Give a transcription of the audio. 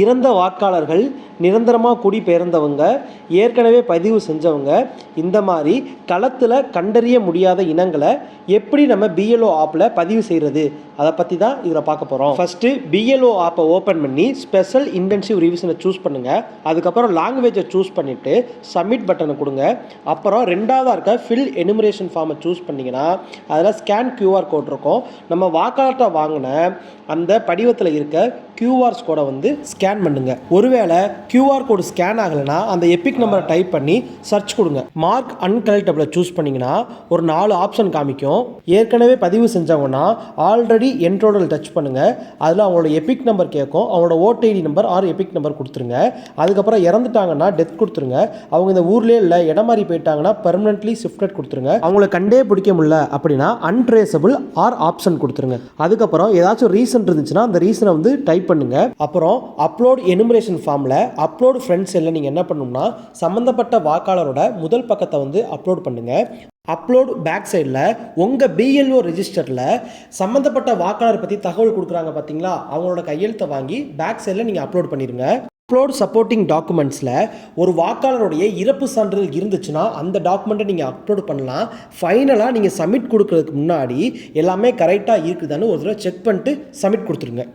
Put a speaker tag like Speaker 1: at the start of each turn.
Speaker 1: இறந்த வாக்காளர்கள், நிரந்தரமாக குடிபெயர்ந்தவங்க, ஏற்கனவே பதிவு செஞ்சவங்க, இந்த மாதிரி களத்தில் கண்டறிய முடியாத இனங்களை எப்படி நம்ம பிஎல்ஓ ஆப்பில் பதிவு செய்கிறது, அதை பற்றி தான் இதில் பார்க்க போகிறோம். ஃபஸ்ட்டு பிஎல்ஓ ஆப்பை ஓப்பன் பண்ணி ஸ்பெஷல் இன்டென்சிவ் ரிவிஷனை சூஸ் பண்ணுங்கள். அதுக்கப்புறம் லாங்குவேஜை சூஸ் பண்ணிவிட்டு சப்மிட் பட்டனை கொடுங்க. அப்புறம் ரெண்டாவதாக இருக்க ஃபில் எனுமரேஷன் ஃபார்மை சூஸ் பண்ணிங்கன்னா அதில் ஸ்கேன் கியூஆர் கோட் இருக்கும். நம்ம வாக்காளர்கிட்ட வாங்கின அந்த படிவத்தில் இருக்க கியூஆர் கோடை வந்து ஸ்கேன் பண்ணுங்க. ஒருவேளை கியூஆர் கோடு ஸ்கேன் ஆகலைன்னா அந்த எபிக் நம்பரை டைப் பண்ணி சர்ச் கொடுங்க. மார்க் அன்கலெக்டபிளை சூஸ் பண்ணிங்கன்னா ஒரு 4 ஆப்ஷன் காமிக்கும். ஏற்கனவே பதிவு செஞ்சவங்கன்னா ஆல்ரெடி என்ரோடல் டச் பண்ணுங்கள். அதில் அவங்களோட எபிக் நம்பர் கேட்கும். அவங்களோட ஓடிஐடி நம்பர் ஆர் எபிக் நம்பர் கொடுத்துருங்க. அதுக்கப்புறம் இறந்துட்டாங்கன்னா டெத் கொடுத்துருங்க. அவங்க இந்த ஊர்லேயே இல்லை இடம் மாறி போயிட்டாங்கன்னா பெர்மனென்ட்லி ஷிஃப்டட் கொடுத்துருங்க. அவங்கள கண்டே பிடிக்க முடியல அப்படின்னா அன்ட்ரேசபிள் ஆர் ஆப்ஷன் கொடுத்துருங்க. அதுக்கப்புறம் ஏதாச்சும் ரீசன் இருந்துச்சுன்னா அந்த ரீசனை வந்து டைப் பண்ணுங்க. அப்புறம் அப்லோட் எனுமரேஷன் ஃபார்மில் அப்லோட் ஃப்ரெண்ட்ஸ் எல்லாம் நீங்கள் என்ன பண்ணணும்னா சம்மந்தப்பட்ட வாக்காளரோட முதல் பக்கத்தை வந்து அப்லோட் பண்ணுங்க. அப்லோட் பேக் சைடில் உங்கள் பிஎல்ஓ ரெஜிஸ்டரில் சம்மந்தப்பட்ட வாக்காளர் பற்றி தகவல் கொடுக்குறாங்க பார்த்தீங்களா, அவங்களோட கையெழுத்தை வாங்கி பேக் சைடில் நீங்கள் அப்லோட் பண்ணிடுங்க. அப்லோட் சப்போர்ட்டிங் டாக்குமெண்ட்ஸில் ஒரு வாக்காளருடைய இறப்பு சான்றிதழ் இருந்துச்சுன்னா அந்த டாக்குமெண்ட்டை நீங்கள் அப்லோட் பண்ணலாம். ஃபைனலாக நீங்கள் சப்மிட் கொடுக்கறதுக்கு முன்னாடி எல்லாமே கரெக்டாக இருக்குதான்னு ஒரு தடவை செக் பண்ணிட்டு சப்மிட் கொடுத்துருங்க.